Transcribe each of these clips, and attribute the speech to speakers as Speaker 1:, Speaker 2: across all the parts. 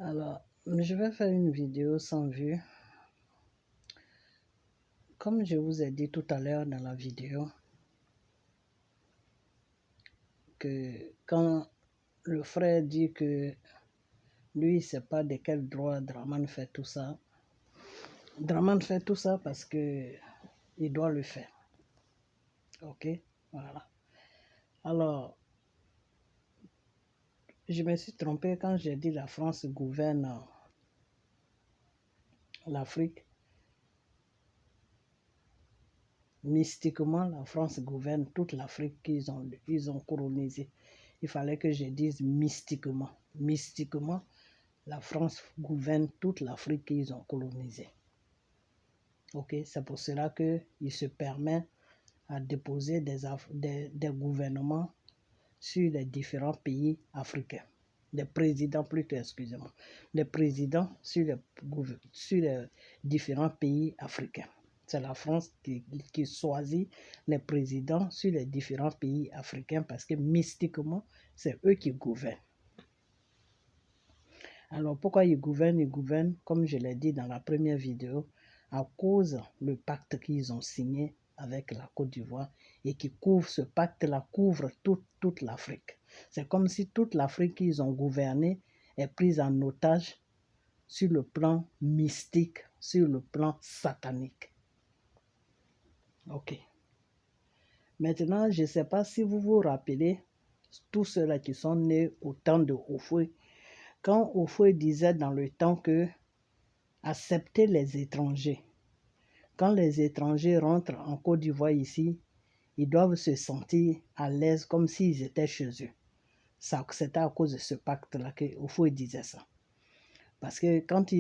Speaker 1: Alors, je vais faire une vidéo sans vue. Comme je vous ai dit tout à l'heure dans la vidéo, que quand le frère dit que lui, il ne sait pas de quel droit Draman fait tout ça. Draman fait tout ça parce que il doit le faire. Ok? Voilà. Alors, je me suis trompé quand j'ai dit la France gouverne l'Afrique. Mystiquement, la France gouverne toute l'Afrique qu'ils ont colonisée. Il fallait que je dise mystiquement. Mystiquement, la France gouverne toute l'Afrique qu'ils ont colonisée. Ok, c'est pour cela qu'il se permet à déposer des gouvernements sur les différents pays africains. Des présidents plutôt, excusez-moi. Des présidents sur les différents pays africains. C'est la France qui choisit les présidents sur les différents pays africains parce que mystiquement, c'est eux qui gouvernent. Alors pourquoi ils gouvernent? Ils gouvernent, comme je l'ai dit dans la première vidéo, à cause du pacte qu'ils ont signé avec la Côte d'Ivoire et ce pacte-là couvre toute l'Afrique. C'est comme si toute l'Afrique qu'ils ont gouvernée est prise en otage sur le plan mystique, sur le plan satanique. Ok. Maintenant, je ne sais pas si vous vous rappelez, tous ceux-là qui sont nés au temps de Houphouët, quand Houphouët disait dans le temps que accepter les étrangers. Quand les étrangers rentrent en Côte d'Ivoire ici, ils doivent se sentir à l'aise comme s'ils étaient chez eux. C'était à cause de ce pacte-là que Houphouët disait ça. Parce que quand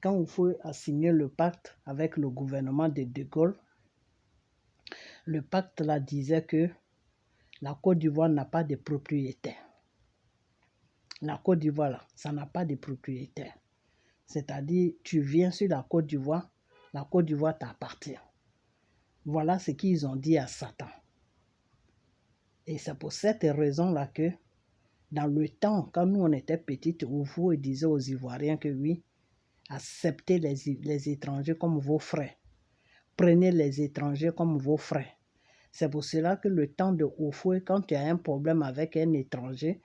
Speaker 1: Houphouët a signé le pacte avec le gouvernement de De Gaulle, le pacte-là disait que la Côte d'Ivoire n'a pas de propriétaire. La Côte d'Ivoire, là, ça n'a pas de propriétaire. C'est-à-dire, tu viens sur la Côte d'Ivoire t'appartient. Voilà ce qu'ils ont dit à Satan. Et c'est pour cette raison-là que, dans le temps, quand nous on était petits, Houphouët disait aux Ivoiriens que oui, acceptez les étrangers comme vos frères. Prenez les étrangers comme vos frères. C'est pour cela que le temps de Houphouët, quand tu as un problème avec un étranger,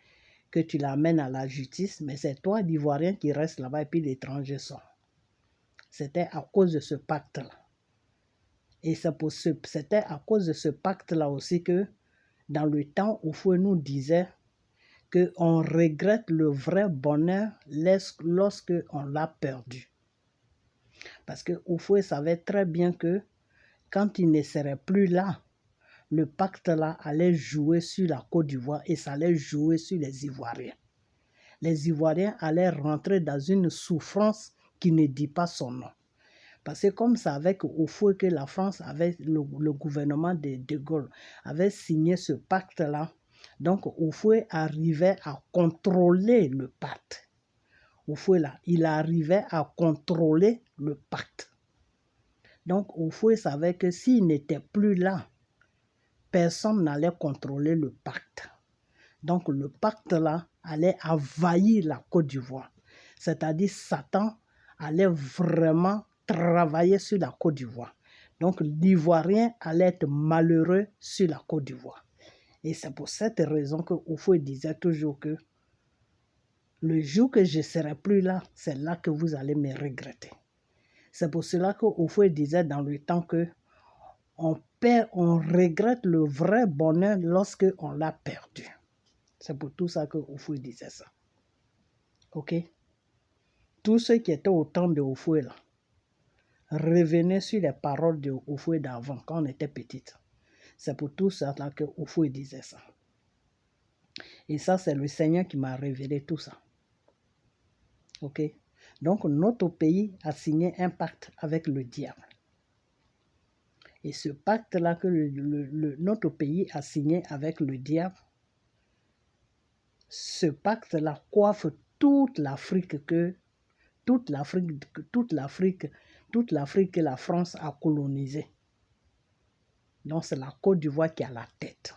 Speaker 1: que tu l'amènes à la justice, mais c'est toi, l'Ivoirien, qui reste là-bas et puis l'étranger sort. C'était à cause de ce pacte-là. Et c'était à cause de ce pacte-là aussi que, dans le temps, Houphouët nous disait qu'on regrette le vrai bonheur lorsque on l'a perdu. Parce que Houphouët savait très bien que quand il ne serait plus là, le pacte-là allait jouer sur la Côte d'Ivoire et ça allait jouer sur les Ivoiriens. Les Ivoiriens allaient rentrer dans une souffrance qui ne dit pas son nom. Parce que comme ça avec Houphouët que la France, avec le gouvernement de Gaulle, avait signé ce pacte-là, donc Houphouët arrivait à contrôler le pacte. Houphouët là, il arrivait à contrôler le pacte. Donc Houphouët savait que s'il n'était plus là, personne n'allait contrôler le pacte. Donc le pacte-là allait envahir la Côte d'Ivoire. C'est-à-dire Satan allait vraiment travailler sur la Côte d'Ivoire. Donc l'Ivoirien allait être malheureux sur la Côte d'Ivoire. Et c'est pour cette raison que Houphouët disait toujours que le jour que je ne serai plus là, c'est là que vous allez me regretter. C'est pour cela que Houphouët disait dans le temps que on regrette le vrai bonheur lorsque on l'a perdu. C'est pour tout ça que Houphouët disait ça. Ok? Tous ceux qui étaient au temps de Houphouët là, revenaient sur les paroles de Houphouët d'avant, quand on était petite. C'est pour tout ça là que Houphouët disait ça. Et ça, c'est le Seigneur qui m'a révélé tout ça. Ok? Donc, notre pays a signé un pacte avec le diable. Et ce pacte-là que notre pays a signé avec le diable, ce pacte-là coiffe toute l'Afrique que la France a colonisée. Donc c'est la Côte d'Ivoire qui a la tête.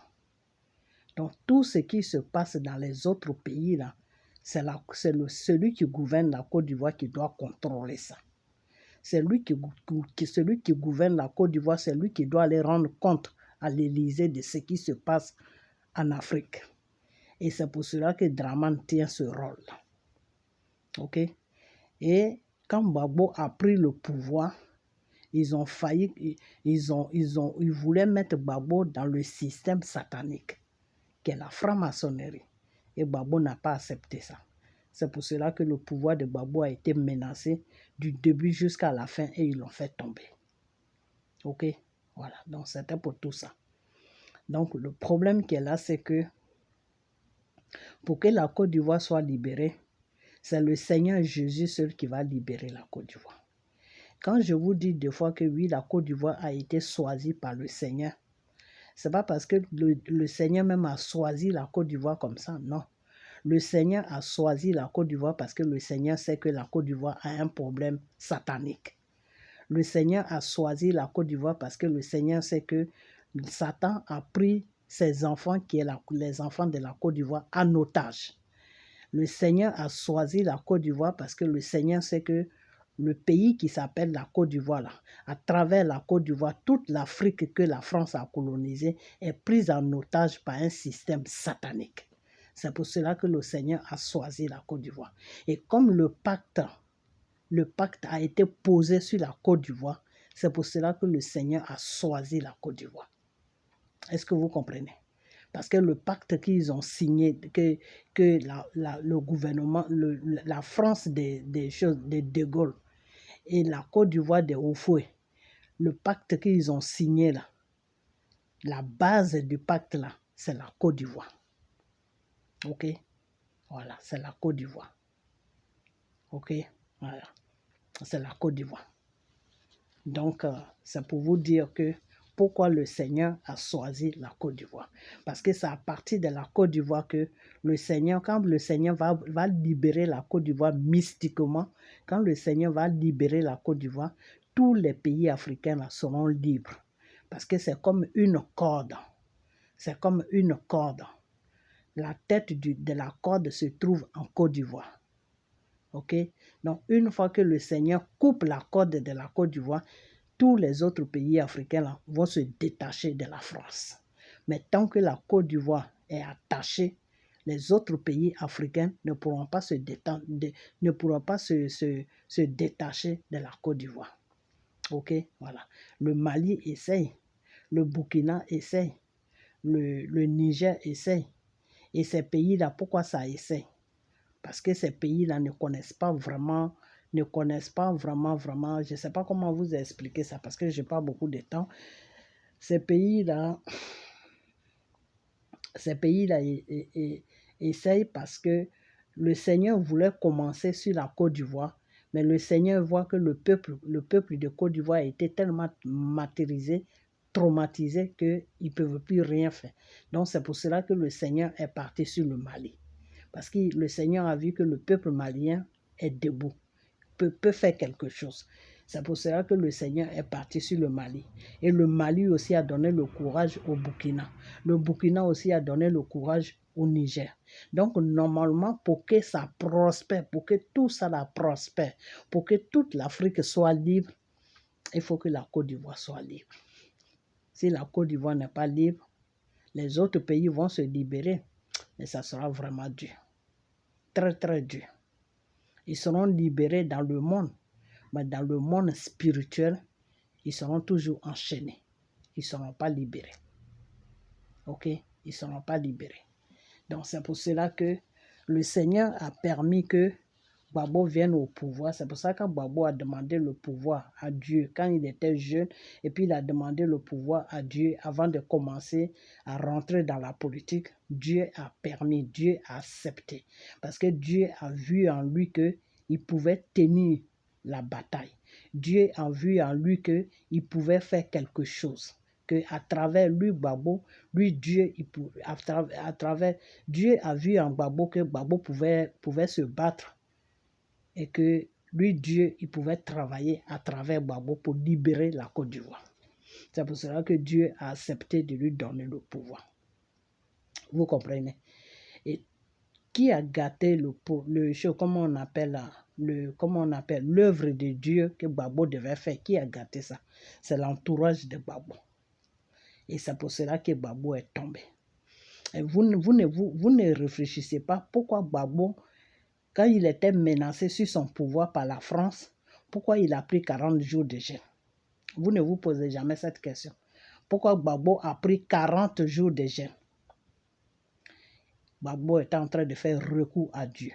Speaker 1: Donc tout ce qui se passe dans les autres pays là, celui qui gouverne la Côte d'Ivoire qui doit contrôler ça. Celui qui gouverne la Côte d'Ivoire, c'est lui qui doit aller rendre compte à l'Élysée de ce qui se passe en Afrique. Et c'est pour cela que Dramane tient ce rôle-là. OK? Et quand Gbagbo a pris le pouvoir, ils ont failli, ils voulaient mettre Gbagbo dans le système satanique, qui est la franc-maçonnerie. Et Gbagbo n'a pas accepté ça. C'est pour cela que le pouvoir de Gbagbo a été menacé du début jusqu'à la fin et ils l'ont fait tomber. OK? Voilà, donc c'était pour tout ça. Donc le problème qui est là, c'est que pour que la Côte d'Ivoire soit libérée, c'est le Seigneur Jésus seul qui va libérer la Côte d'Ivoire. Quand je vous dis des fois que oui, la Côte d'Ivoire a été choisie par le Seigneur, ce n'est pas parce que le Seigneur même a choisi la Côte d'Ivoire comme ça, non. Le Seigneur a choisi la Côte d'Ivoire parce que le Seigneur sait que la Côte d'Ivoire a un problème satanique. Le Seigneur a choisi la Côte d'Ivoire parce que le Seigneur sait que Satan a pris ses enfants, qui est les enfants de la Côte d'Ivoire, en otage. Le Seigneur a choisi la Côte d'Ivoire parce que le Seigneur sait que le pays qui s'appelle la Côte d'Ivoire, là, à travers la Côte d'Ivoire, toute l'Afrique que la France a colonisée est prise en otage par un système satanique. C'est pour cela que le Seigneur a choisi la Côte d'Ivoire. Et comme le pacte a été posé sur la Côte d'Ivoire, c'est pour cela que le Seigneur a choisi la Côte d'Ivoire. Est-ce que vous comprenez? Parce que le pacte qu'ils ont signé, que le gouvernement, la France de De Gaulle et la Côte d'Ivoire de Houphouët, le pacte qu'ils ont signé là, la base du pacte là, c'est la Côte d'Ivoire. OK? Voilà, c'est la Côte d'Ivoire. OK? Voilà, c'est la Côte d'Ivoire. Donc, c'est pour vous dire que pourquoi le Seigneur a choisi la Côte d'Ivoire. Parce que c'est à partir de la Côte d'Ivoire que le Seigneur, quand le Seigneur va libérer la Côte d'Ivoire mystiquement, quand le Seigneur va libérer la Côte d'Ivoire, tous les pays africains là, seront libres. Parce que c'est comme une corde. C'est comme une corde. La tête de la corde se trouve en Côte d'Ivoire. OK? Donc, une fois que le Seigneur coupe la corde de la Côte d'Ivoire, tous les autres pays africains là, vont se détacher de la France. Mais tant que la Côte d'Ivoire est attachée, les autres pays africains ne pourront pas se détacher de la Côte d'Ivoire. OK? Voilà. Le Mali essaye, le Burkina essaye, le Niger essaye. Et ces pays-là, pourquoi ça essaye? Parce que ces pays-là ne connaissent pas vraiment, je ne sais pas comment vous expliquer ça, parce que je n'ai pas beaucoup de temps. Ces pays-là essayent parce que le Seigneur voulait commencer sur la Côte d'Ivoire, mais le Seigneur voit que le peuple de Côte d'Ivoire a été tellement martyrisé, traumatisé, qu'ils ne peuvent plus rien faire. Donc c'est pour cela que le Seigneur est parti sur le Mali. Parce que le Seigneur a vu que le peuple malien est debout, peut faire quelque chose. C'est pour cela que le Seigneur est parti sur le Mali. Et le Mali aussi a donné le courage au Burkina. Le Burkina aussi a donné le courage au Niger. Donc normalement, pour que ça prospère, pour que tout ça prospère, pour que toute l'Afrique soit libre, il faut que la Côte d'Ivoire soit libre. Si la Côte d'Ivoire n'est pas libre, les autres pays vont se libérer, mais ça sera vraiment dur. Très, très dur. Ils seront libérés dans le monde, mais dans le monde spirituel, ils seront toujours enchaînés. Ils ne seront pas libérés. OK? Ils ne seront pas libérés. Donc, c'est pour cela que le Seigneur a permis que Gbagbo vienne au pouvoir. C'est pour ça que Gbagbo a demandé le pouvoir à Dieu quand il était jeune. Et puis, il a demandé le pouvoir à Dieu avant de commencer à rentrer dans la politique. Dieu a permis, Dieu a accepté. Parce que Dieu a vu en lui qu'il pouvait tenir la bataille. Dieu a vu en lui qu'il pouvait faire quelque chose. Qu'à travers lui, Gbagbo, lui, Dieu, Dieu a vu en Gbagbo que Gbagbo pouvait se battre et que lui, Dieu, il pouvait travailler à travers Gbagbo pour libérer la Côte d'Ivoire. C'est pour cela que Dieu a accepté de lui donner le pouvoir. Vous comprenez? Et Qui a gâté comment on appelle l'œuvre de Dieu que Gbagbo devait faire? Qui a gâté ça? C'est l'entourage de Gbagbo. Et c'est pour cela que Gbagbo est tombé. Et vous ne réfléchissez pas pourquoi Gbagbo, quand il était menacé sur son pouvoir par la France, pourquoi il a pris 40 jours de jeûne? Vous ne vous posez jamais cette question. Pourquoi Gbagbo a pris 40 jours de jeûne? Gbagbo était en train de faire recours à Dieu.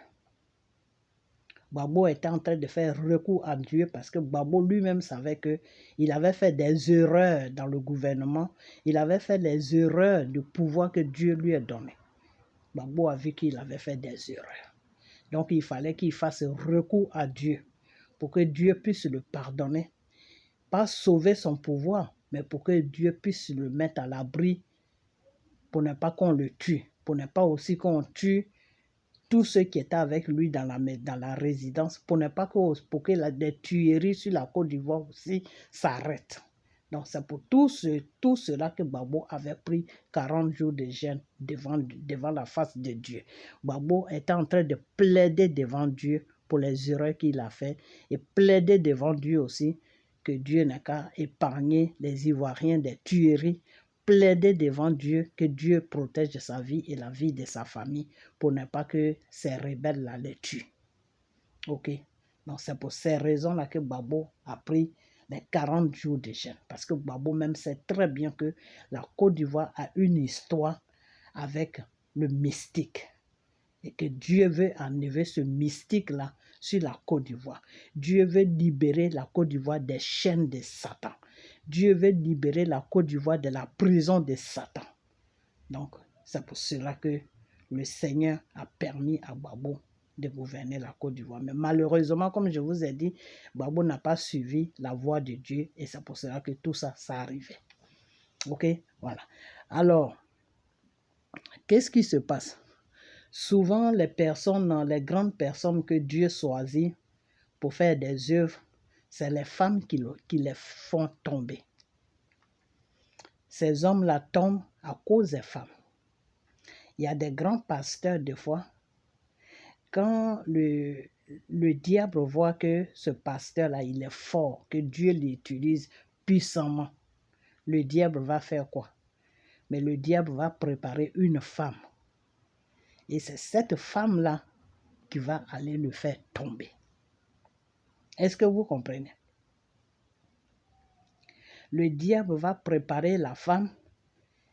Speaker 1: Gbagbo était en train de faire recours à Dieu parce que Gbagbo lui-même savait qu'il avait fait des erreurs dans le gouvernement. Il avait fait des erreurs de pouvoir que Dieu lui a donné. Gbagbo a vu qu'il avait fait des erreurs. Donc il fallait qu'il fasse recours à Dieu pour que Dieu puisse le pardonner. Pas sauver son pouvoir, mais pour que Dieu puisse le mettre à l'abri pour ne pas qu'on le tue, pour ne pas aussi qu'on tue tous ceux qui étaient avec lui dans la résidence, pour ne pas que les tueries sur la Côte d'Ivoire aussi s'arrêtent. Donc c'est pour tout cela que Gbagbo avait pris 40 jours de jeûne devant la face de Dieu. Gbagbo était en train de plaider devant Dieu pour les erreurs qu'il a faites et plaider devant Dieu aussi que Dieu n'a qu'à épargner les Ivoiriens des tueries, plaider devant Dieu que Dieu protège sa vie et la vie de sa famille pour ne pas que ces rebelles-là les tuent. Ok? Donc c'est pour ces raisons-là que Gbagbo a pris les 40 jours de jeûne. Parce que Gbagbo même sait très bien que la Côte d'Ivoire a une histoire avec le mystique. Et que Dieu veut enlever ce mystique-là sur la Côte d'Ivoire. Dieu veut libérer la Côte d'Ivoire des chaînes de Satan. Dieu veut libérer la Côte d'Ivoire de la prison de Satan. Donc, c'est pour cela que le Seigneur a permis à Gbagbo de gouverner la Côte d'Ivoire. Mais malheureusement, comme je vous ai dit, Gbagbo n'a pas suivi la voie de Dieu et c'est pour cela que tout ça, ça arrivait. Ok? Voilà. Alors, qu'est-ce qui se passe? Souvent, les grandes personnes que Dieu choisit pour faire des œuvres, c'est les femmes qui les font tomber. Ces hommes-là tombent à cause des femmes. Il y a des grands pasteurs, des fois, quand le diable voit que ce pasteur-là, il est fort, que Dieu l'utilise puissamment, le diable va faire quoi? Mais le diable va préparer une femme. Et c'est cette femme-là qui va aller le faire tomber. Est-ce que vous comprenez? Le diable va préparer la femme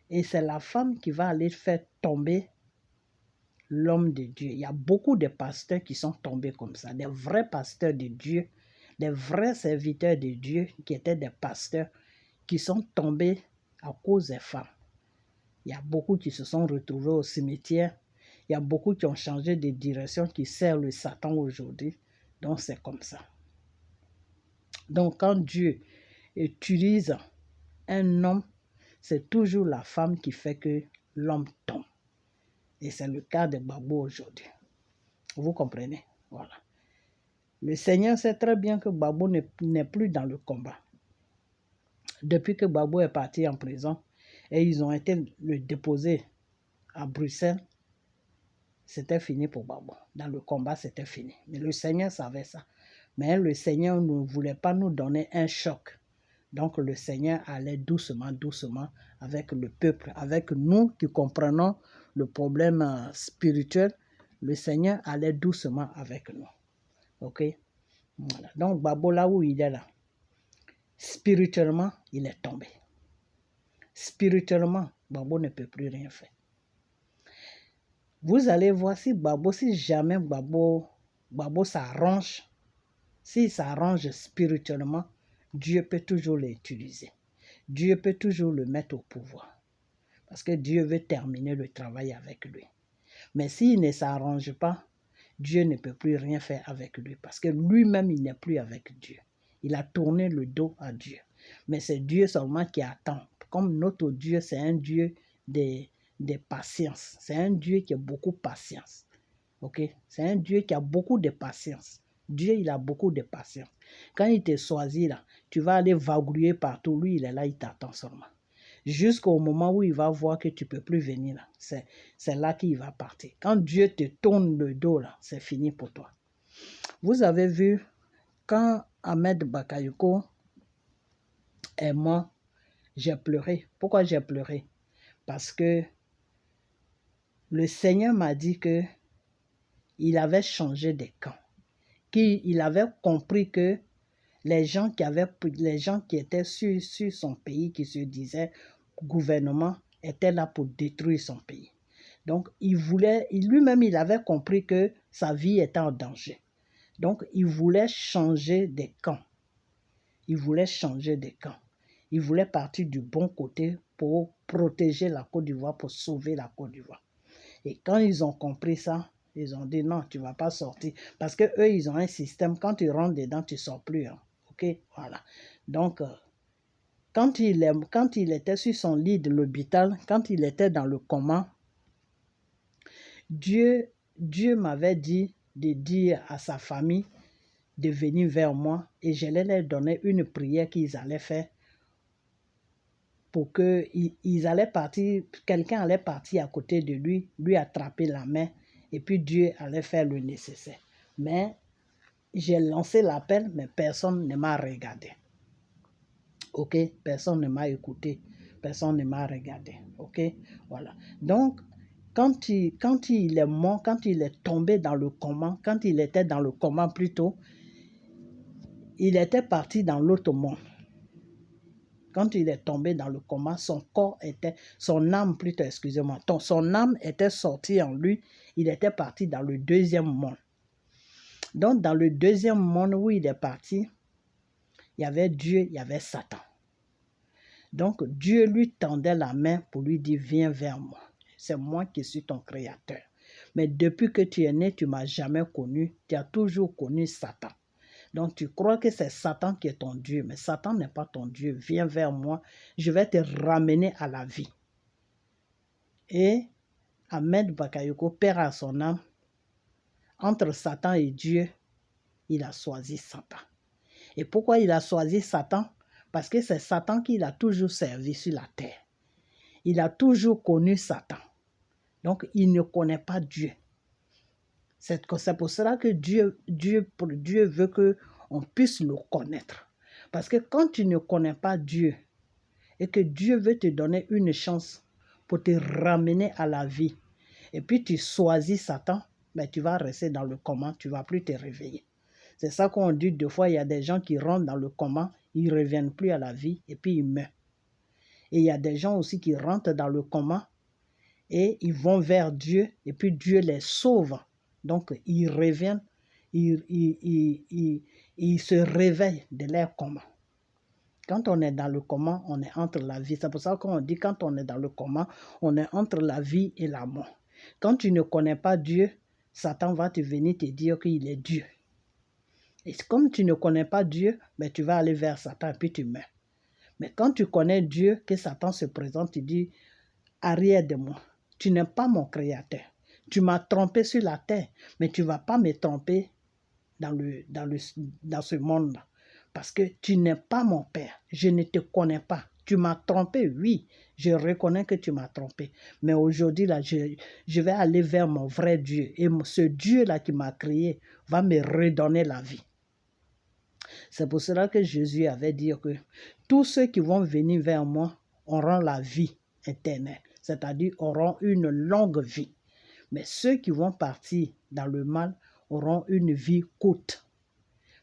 Speaker 1: et c'est la femme qui va aller faire tomber l'homme de Dieu. Il y a beaucoup de pasteurs qui sont tombés comme ça, des vrais pasteurs de Dieu, des vrais serviteurs de Dieu qui étaient des pasteurs qui sont tombés à cause des femmes. Il y a beaucoup qui se sont retrouvés au cimetière. Il y a beaucoup qui ont changé de direction, qui servent le Satan aujourd'hui. Donc c'est comme ça. Donc quand Dieu utilise un homme, c'est toujours la femme qui fait que l'homme tombe. Et c'est le cas de Gbagbo aujourd'hui. Vous comprenez? Voilà. Le Seigneur sait très bien que Gbagbo n'est plus dans le combat. Depuis que Gbagbo est parti en prison et ils ont été le déposer à Bruxelles, c'était fini pour Gbagbo. Dans le combat, c'était fini. Mais le Seigneur savait ça. Mais le Seigneur ne voulait pas nous donner un choc. Donc le Seigneur allait doucement, doucement avec le peuple, avec nous qui comprenons le problème spirituel. Le Seigneur allait doucement avec nous. Ok? Voilà. Donc Gbagbo, là où il est là, spirituellement, il est tombé. Spirituellement, Gbagbo ne peut plus rien faire. Vous allez voir si jamais Gbagbo s'arrange, s'il s'arrange spirituellement, Dieu peut toujours l'utiliser. Dieu peut toujours le mettre au pouvoir. Parce que Dieu veut terminer le travail avec lui. Mais s'il ne s'arrange pas, Dieu ne peut plus rien faire avec lui. Parce que lui-même, il n'est plus avec Dieu. Il a tourné le dos à Dieu. Mais c'est Dieu seulement qui attend. Comme notre Dieu, c'est un Dieu de patience. C'est un Dieu qui a beaucoup de patience. Ok? C'est un Dieu qui a beaucoup de patience. Dieu, il a beaucoup de patience. Quand il te choisit là, tu vas aller vagrouiller partout. Lui, il est là, il t'attend seulement. jusqu'au moment où il va voir que tu ne peux plus venir. C'est là qu'il va partir. Quand Dieu te tourne le dos, là, c'est fini pour toi. Vous avez vu, quand Ahmed Bakayoko est mort, j'ai pleuré. Pourquoi j'ai pleuré? Parce que le Seigneur m'a dit que il avait changé de camp. Qu'il avait compris que les gens qui étaient sur son pays, qui se disaient gouvernement, étaient là pour détruire son pays. Donc, lui-même, il avait compris que sa vie était en danger. Donc, il voulait changer de camp. Il voulait changer de camp. Il voulait partir du bon côté pour protéger la Côte d'Ivoire, pour sauver la Côte d'Ivoire. Et quand ils ont compris ça, ils ont dit non, tu ne vas pas sortir. Parce qu'eux, ils ont un système, quand tu rentres dedans, tu ne sors plus. Hein. OK? Voilà. Donc, quand il était sur son lit de l'hôpital, quand il était dans le coma, Dieu m'avait dit de dire à sa famille de venir vers moi et je leur donner une prière qu'ils allaient faire pour qu'ils allaient partir, quelqu'un allait partir à côté de lui attraper la main et puis Dieu allait faire le nécessaire. Mais j'ai lancé l'appel, mais personne ne m'a regardé. OK? Personne ne m'a écouté. Personne ne m'a regardé. OK? Voilà. Donc, quand il est mort, quand il est tombé dans le coma, quand il était dans le coma plutôt, il était parti dans l'autre monde. Quand il est tombé dans le coma, son âme était sortie en lui, il était parti dans le deuxième monde. Donc, dans le deuxième monde où il est parti, il y avait Dieu, il y avait Satan. Donc, Dieu lui tendait la main pour lui dire, viens vers moi. C'est moi qui suis ton créateur. Mais depuis que tu es né, tu ne m'as jamais connu. Tu as toujours connu Satan. Donc, tu crois que c'est Satan qui est ton Dieu. Mais Satan n'est pas ton Dieu. Viens vers moi. Je vais te ramener à la vie. Et Ahmed Bakayoko, père à son âme, entre Satan et Dieu, il a choisi Satan. Et pourquoi il a choisi Satan? Parce que c'est Satan qui l'a toujours servi sur la terre. Il a toujours connu Satan. Donc, il ne connaît pas Dieu. C'est pour cela que Dieu veut qu'on puisse le connaître. Parce que quand tu ne connais pas Dieu et que Dieu veut te donner une chance pour te ramener à la vie, et puis tu choisis Satan, ben tu vas rester dans le coma, tu ne vas plus te réveiller. C'est ça qu'on dit deux fois, il y a des gens qui rentrent dans le coma, ils ne reviennent plus à la vie et puis ils meurent. Et il y a des gens aussi qui rentrent dans le coma et ils vont vers Dieu et puis Dieu les sauve. Donc ils reviennent, ils se réveillent de leur coma. Quand on est dans le coma, on est entre la vie. C'est pour ça qu'on dit quand on est dans le coma, on est entre la vie et la mort. Quand tu ne connais pas Dieu, Satan va te venir te dire qu'il est Dieu. Et comme tu ne connais pas Dieu, ben tu vas aller vers Satan et puis tu meurs. Mais quand tu connais Dieu, que Satan se présente, tu dis, arrière de moi, tu n'es pas mon créateur. Tu m'as trompé sur la terre, mais tu ne vas pas me tromper dans ce monde-là. Parce que tu n'es pas mon père, je ne te connais pas. Tu m'as trompé, oui, je reconnais que tu m'as trompé. Mais aujourd'hui, là, je vais aller vers mon vrai Dieu. Et ce Dieu-là qui m'a créé va me redonner la vie. C'est pour cela que Jésus avait dit que tous ceux qui vont venir vers moi auront la vie éternelle, c'est-à-dire auront une longue vie. Mais ceux qui vont partir dans le mal auront une vie courte.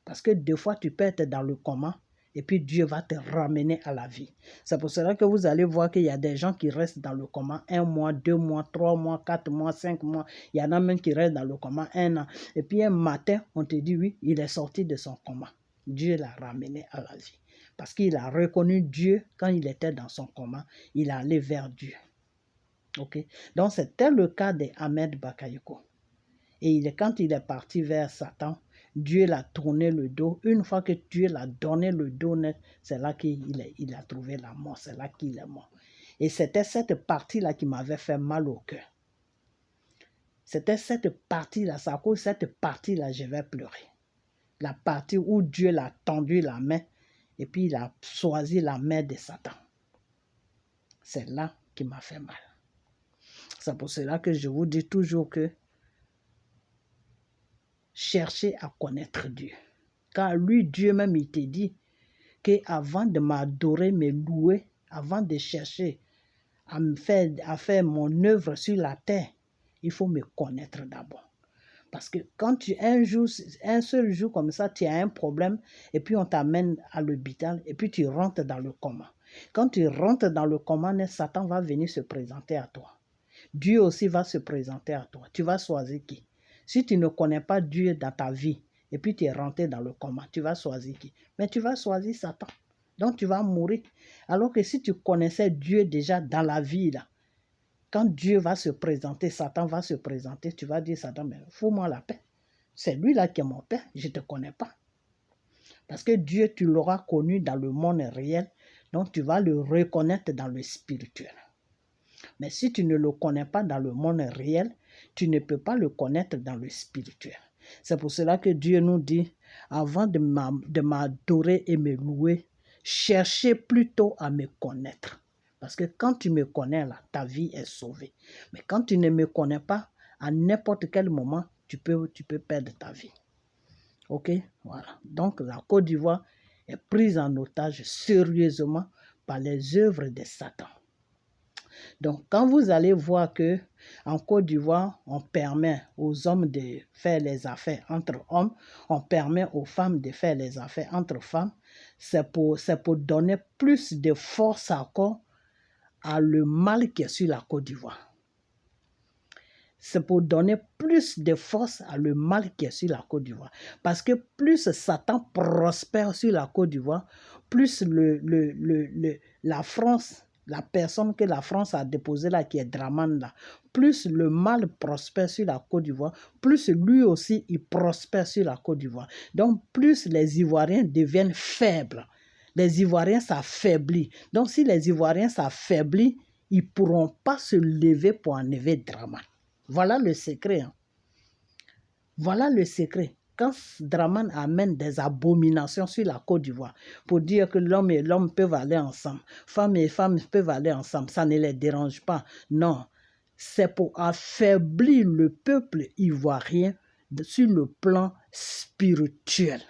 Speaker 1: Parce que des fois, tu peux être dans le coma et puis Dieu va te ramener à la vie. C'est pour cela que vous allez voir qu'il y a des gens qui restent dans le coma 1 mois, 2 mois, 3 mois, 4 mois, 5 mois. Il y en a même qui restent dans le coma 1 an. Et puis un matin, on te dit oui, il est sorti de son coma. Dieu l'a ramené à la vie. Parce qu'il a reconnu Dieu quand il était dans son coma. Il est allé vers Dieu. Okay? Donc c'était le cas d'Ahmed Bakayoko. Et quand il est parti vers Satan, Dieu l'a tourné le dos. Une fois que Dieu l'a donné le dos net, c'est là qu'il a trouvé la mort. C'est là qu'il est mort. Et c'était cette partie-là qui m'avait fait mal au cœur. C'était cette partie-là, c'est à cause de cette partie-là je vais pleurer. La partie où Dieu l'a tendu la main et puis il a choisi la main de Satan. C'est là qui m'a fait mal. C'est pour cela que je vous dis toujours que cherchez à connaître Dieu. Car lui, Dieu même, il te dit qu'avant de m'adorer, me louer, avant de chercher à faire mon œuvre sur la terre, il faut me connaître d'abord. Parce que quand un seul jour comme ça, tu as un problème et puis on t'amène à l'hôpital et puis tu rentres dans le coma. Quand tu rentres dans le coma, Satan va venir se présenter à toi. Dieu aussi va se présenter à toi. Tu vas choisir qui? Si tu ne connais pas Dieu dans ta vie et puis tu es rentré dans le coma, tu vas choisir qui? Mais tu vas choisir Satan. Donc tu vas mourir. Alors que si tu connaissais Dieu déjà dans la vie, là, quand Dieu va se présenter, Satan va se présenter, tu vas dire Satan, mais fous-moi la paix. C'est lui là qui est mon père, je ne te connais pas. Parce que Dieu, tu l'auras connu dans le monde réel, donc tu vas le reconnaître dans le spirituel. Mais si tu ne le connais pas dans le monde réel, tu ne peux pas le connaître dans le spirituel. C'est pour cela que Dieu nous dit, avant de m'adorer et me louer, cherchez plutôt à me connaître. Parce que quand tu me connais là, ta vie est sauvée. Mais quand tu ne me connais pas, à n'importe quel moment, tu peux perdre ta vie. Ok? Voilà. Donc la Côte d'Ivoire est prise en otage sérieusement par les œuvres de Satan. Donc, quand vous allez voir que en Côte d'Ivoire, on permet aux hommes de faire les affaires entre hommes, on permet aux femmes de faire les affaires entre femmes, c'est pour donner plus de force encore à le mal qui est sur la Côte d'Ivoire. C'est pour donner plus de force à le mal qui est sur la Côte d'Ivoire. Parce que plus Satan prospère sur la Côte d'Ivoire, plus la France, la personne que la France a déposée là, qui est Dramane là, plus le mal prospère sur la Côte d'Ivoire, plus lui aussi il prospère sur la Côte d'Ivoire. Donc plus les Ivoiriens deviennent faibles, les Ivoiriens s'affaiblissent. Donc si les Ivoiriens s'affaiblissent, ils ne pourront pas se lever pour enlever Dramane. Voilà le secret. Hein. Voilà le secret. Quand Dramane amène des abominations sur la Côte d'Ivoire pour dire que l'homme et l'homme peuvent aller ensemble, femmes et femmes peuvent aller ensemble, ça ne les dérange pas. Non, c'est pour affaiblir le peuple ivoirien sur le plan spirituel.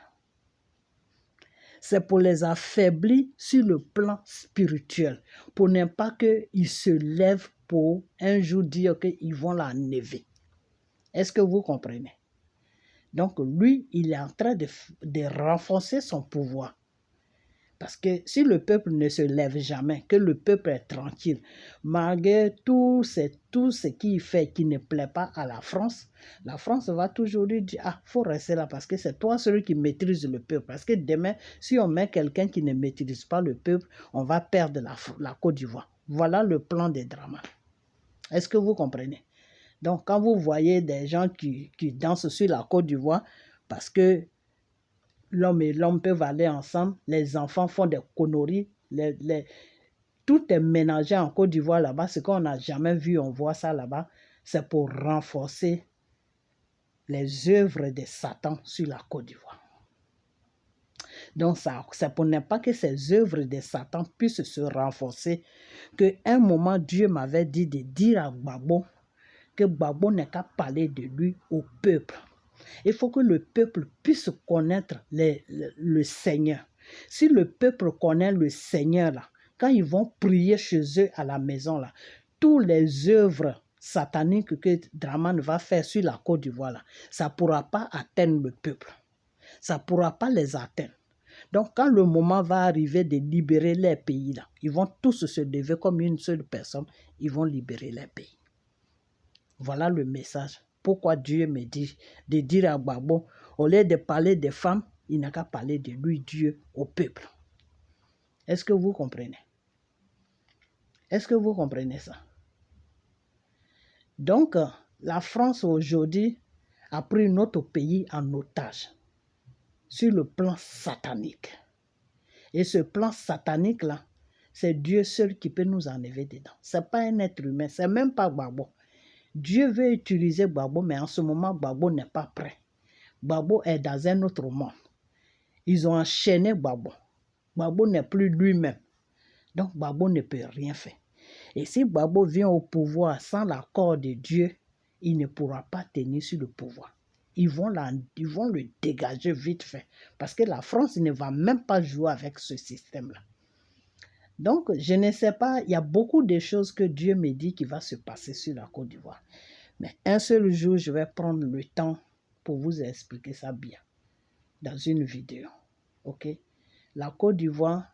Speaker 1: C'est pour les affaiblir sur le plan spirituel, pour ne pas qu'ils se lèvent pour un jour dire qu'ils vont l'enlever. Est-ce que vous comprenez? Donc lui, il est en train de renforcer son pouvoir. Parce que si le peuple ne se lève jamais, que le peuple est tranquille, malgré tout ce qu'il fait qui ne plaît pas à la France va toujours lui dire, ah, il faut rester là parce que c'est toi celui qui maîtrise le peuple. Parce que demain, si on met quelqu'un qui ne maîtrise pas le peuple, on va perdre la Côte d'Ivoire. Voilà le plan des dramas. Est-ce que vous comprenez? Donc, quand vous voyez des gens qui dansent sur la Côte d'Ivoire, parce que l'homme et l'homme peuvent aller ensemble, les enfants font des conneries, tout est mélangé en Côte d'Ivoire là-bas, ce qu'on n'a jamais vu, on voit ça là-bas, c'est pour renforcer les œuvres de Satan sur la Côte d'Ivoire. Donc, c'est pour ne pas que ces œuvres de Satan puissent se renforcer, qu'à un moment, Dieu m'avait dit de dire à Gbagbo que Gbagbo n'est qu'à parler de lui au peuple. Il faut que le peuple puisse connaître le Seigneur. Si le peuple connaît le Seigneur, là, quand ils vont prier chez eux à la maison, là, toutes les œuvres sataniques que Dramane va faire sur la Côte d'Ivoire, là, ça ne pourra pas atteindre le peuple. Ça ne pourra pas les atteindre. Donc, quand le moment va arriver de libérer les pays, là, ils vont tous se lever comme une seule personne, ils vont libérer les pays. Voilà le message. Pourquoi Dieu me dit de dire à Gbagbo, au lieu de parler des femmes, il n'a qu'à parler de lui, Dieu, au peuple. Est-ce que vous comprenez? Est-ce que vous comprenez ça? Donc, la France aujourd'hui a pris notre pays en otage sur le plan satanique. Et ce plan satanique-là, c'est Dieu seul qui peut nous enlever dedans. Ce n'est pas un être humain, ce n'est même pas Gbagbo. Dieu veut utiliser Gbagbo, mais en ce moment, Gbagbo n'est pas prêt. Gbagbo est dans un autre monde. Ils ont enchaîné Gbagbo. Gbagbo n'est plus lui-même. Donc, Gbagbo ne peut rien faire. Et si Gbagbo vient au pouvoir sans l'accord de Dieu, il ne pourra pas tenir sur le pouvoir. Ils vont le dégager vite fait. Parce que la France ne va même pas jouer avec ce système-là. Donc, je ne sais pas, il y a beaucoup de choses que Dieu me dit qui va se passer sur la Côte d'Ivoire. Mais un seul jour, je vais prendre le temps pour vous expliquer ça bien. Dans une vidéo. Ok? La Côte d'Ivoire,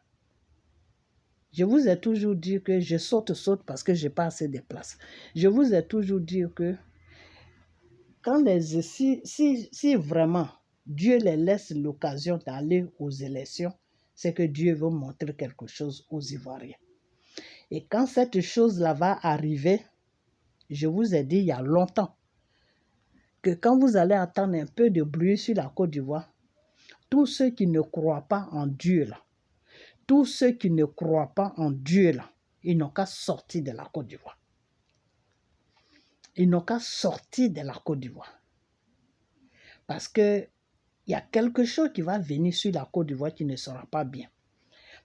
Speaker 1: je vous ai toujours dit que je saute parce que je n'ai pas assez de place. Je vous ai toujours dit que quand si vraiment Dieu les laisse l'occasion d'aller aux élections, c'est que Dieu veut montrer quelque chose aux Ivoiriens. Et quand cette chose-là va arriver, je vous ai dit il y a longtemps que quand vous allez attendre un peu de bruit sur la Côte d'Ivoire, tous ceux qui ne croient pas en Dieu là, tous ceux qui ne croient pas en Dieu là, ils n'ont qu'à sortir de la Côte d'Ivoire. Ils n'ont qu'à sortir de la Côte d'Ivoire. Parce que il y a quelque chose qui va venir sur la Côte d'Ivoire qui ne sera pas bien.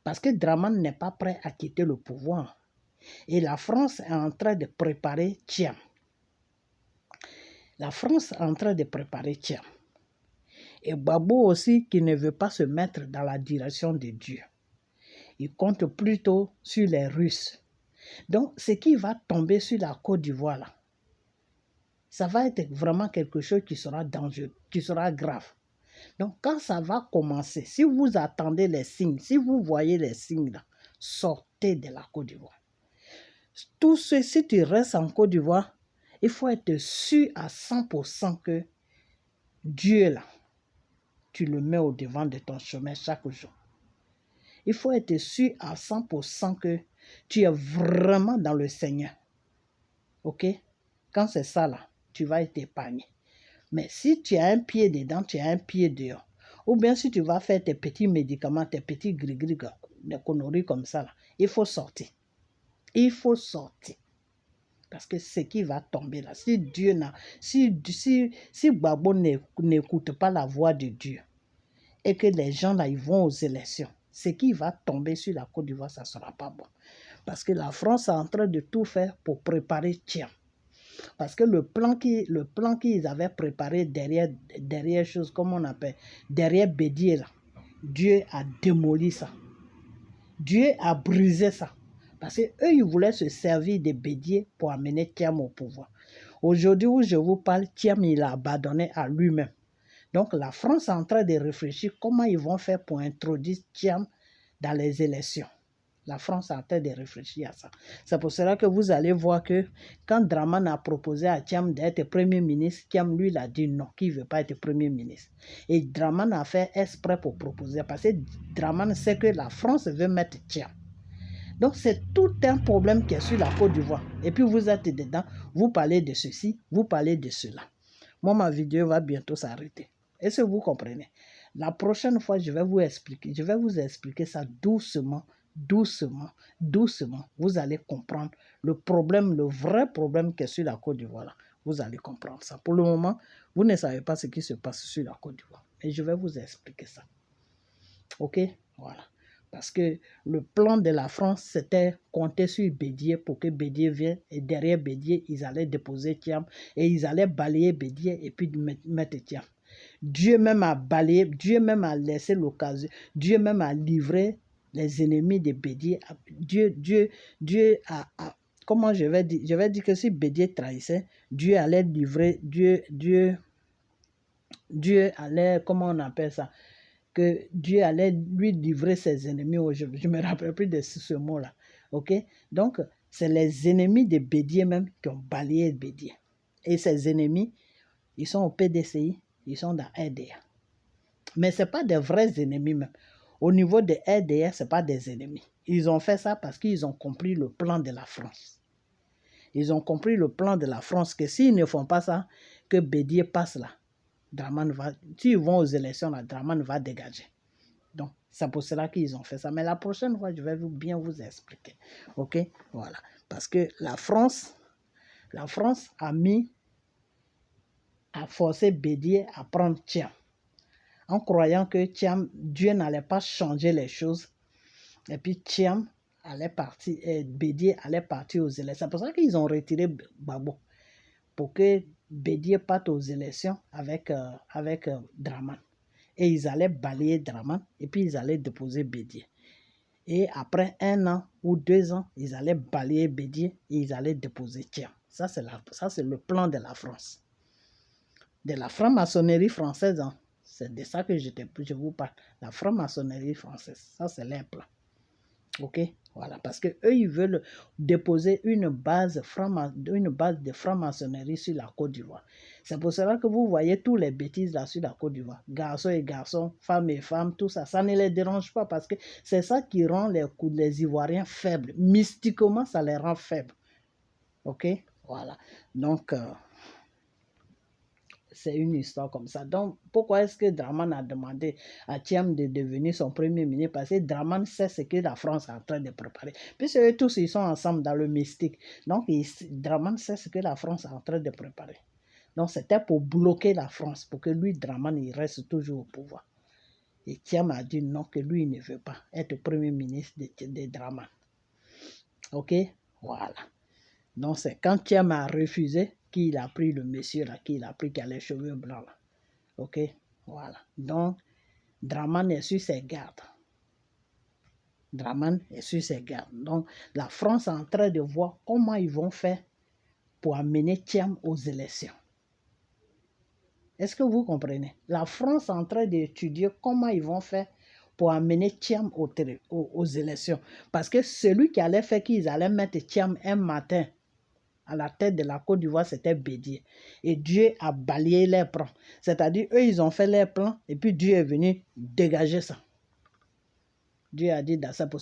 Speaker 1: Parce que Dramane n'est pas prêt à quitter le pouvoir. Et la France est en train de préparer Thiam. La France est en train de préparer Thiam. Et Gbagbo aussi qui ne veut pas se mettre dans la direction de Dieu. Il compte plutôt sur les Russes. Donc, ce qui va tomber sur la Côte d'Ivoire, là, ça va être vraiment quelque chose qui sera dangereux, qui sera grave. Donc, quand ça va commencer, si vous attendez les signes, si vous voyez les signes, là, sortez de la Côte d'Ivoire. Tout ce, si tu restes en Côte d'Ivoire, il faut être sûr à 100% que Dieu, là, tu le mets au devant de ton chemin chaque jour. Il faut être sûr à 100% que tu es vraiment dans le Seigneur. Ok? Quand c'est ça, là, tu vas être épargné. Mais si tu as un pied dedans, tu as un pied dehors. Ou bien si tu vas faire tes petits médicaments, tes petits gris-gris, des conneries comme ça, là, il faut sortir. Il faut sortir. Parce que ce qui va tomber là, si Dieu n'a, si Gbagbo n'écoute pas la voix de Dieu, et que les gens là, ils vont aux élections, ce qui va tomber sur la Côte d'Ivoire, ça ne sera pas bon. Parce que la France est en train de tout faire pour préparer Thiam. Parce que le plan qu'ils avaient préparé derrière chose, comme on appelle, derrière Bédié, là, Dieu a démoli ça. Dieu a brisé ça. Parce qu'eux, ils voulaient se servir de Bédié pour amener Thiam au pouvoir. Aujourd'hui où je vous parle, Thiam, il a abandonné à lui-même. Donc la France est en train de réfléchir comment ils vont faire pour introduire Thiam dans les élections. La France est en train de réfléchir à ça. C'est pour cela que vous allez voir que quand Dramane a proposé à Thiam d'être Premier ministre, Thiam, lui, il a dit non, qu'il ne veut pas être Premier ministre. Et Dramane a fait exprès pour proposer, parce que Dramane sait que la France veut mettre Thiam. Donc, c'est tout un problème qui est sur la Côte d'Ivoire. Et puis, vous êtes dedans, vous parlez de ceci, vous parlez de cela. Moi, ma vidéo va bientôt s'arrêter. Est-ce que vous comprenez? La prochaine fois, je vais vous expliquer ça doucement, doucement, doucement. Vous allez comprendre le problème, le vrai problème qui est sur la Côte d'Ivoire. Vous allez comprendre ça. Pour le moment, vous ne savez pas ce qui se passe sur la Côte d'Ivoire. Et je vais vous expliquer ça. Ok? Voilà. Parce que le plan de la France, c'était compter sur Bédié pour que Bédié vienne. Et derrière Bédié, ils allaient déposer Thiam. Et ils allaient balayer Bédié et puis mettre Thiam. Dieu même a balayé, Dieu même a laissé l'occasion. Dieu même a livré les ennemis de Bédié. Dieu a comment je vais dire que si Bédié trahissait, Dieu allait livrer, Dieu allait, comment on appelle ça? Que Dieu allait lui livrer ses ennemis. Je ne me rappelle plus de ce mot-là. Ok? Donc, c'est les ennemis de Bédié même qui ont balayé Bédié. Et ces ennemis, ils sont au PDCI, ils sont dans RDA. Mais ce n'est pas des vrais ennemis même. Au niveau de RDA, ce n'est pas des ennemis. Ils ont fait ça parce qu'ils ont compris le plan de la France. Ils ont compris le plan de la France que s'ils ne font pas ça, que Bédié passe là. Dramane va, s'ils vont aux élections, là, Dramane va dégager. Donc, c'est pour cela qu'ils ont fait ça. Mais la prochaine fois, je vais bien vous expliquer. Ok? Voilà. Parce que la France a forcé Bédié à prendre Thiam. En croyant que Thiam, Dieu n'allait pas changer les choses. Et puis Thiam allait partir, Bédié allait partir aux élections. C'est pour ça qu'ils ont retiré Gbagbo, pour que Bédié parte aux élections avec Dramane. Et ils allaient balayer Dramane et puis ils allaient déposer Bédié. Et après 1 an ou 2 ans, ils allaient balayer Bédié et ils allaient déposer Thiam. Ça, c'est le plan de la France. De la franc-maçonnerie française, hein. C'est de ça que je vous parle. La franc-maçonnerie française, ça c'est leur plan. Ok, voilà, parce que eux ils veulent déposer une base de franc-maçonnerie sur la Côte d'Ivoire. C'est pour cela que vous voyez tous les bêtises là sur la Côte d'Ivoire. Garçons et garçons, femmes et femmes, tout ça, ça ne les dérange pas parce que c'est ça qui rend les Ivoiriens faibles. Mystiquement, ça les rend faibles. Ok, voilà. Donc c'est une histoire comme ça. Donc, pourquoi est-ce que Dramane a demandé à Thiam de devenir son premier ministre? Parce que Dramane sait ce que la France est en train de préparer. Puisque eux tous, ils sont ensemble dans le mystique. Donc, Dramane sait ce que la France est en train de préparer. Donc, c'était pour bloquer la France, pour que lui, Dramane, il reste toujours au pouvoir. Et Thiam a dit non, que lui, il ne veut pas être premier ministre de Dramane. Ok? Voilà. Donc, c'est quand Thiam a refusé qu'il a pris le monsieur là, qui a les cheveux blancs là. Ok, voilà. Donc, Dramane est sur ses gardes. Dramane est sur ses gardes. Donc, la France est en train de voir comment ils vont faire pour amener Thiam aux élections. Est-ce que vous comprenez? La France est en train d'étudier comment ils vont faire pour amener Thiam aux élections. Parce que celui qui allait faire qu'ils allaient mettre Thiam un matin à la tête de la Côte d'Ivoire, c'était Bédié. Et Dieu a balayé leurs plans. C'est-à-dire, eux, ils ont fait leurs plans et puis Dieu est venu dégager ça. Dieu a dit, c'est pour ça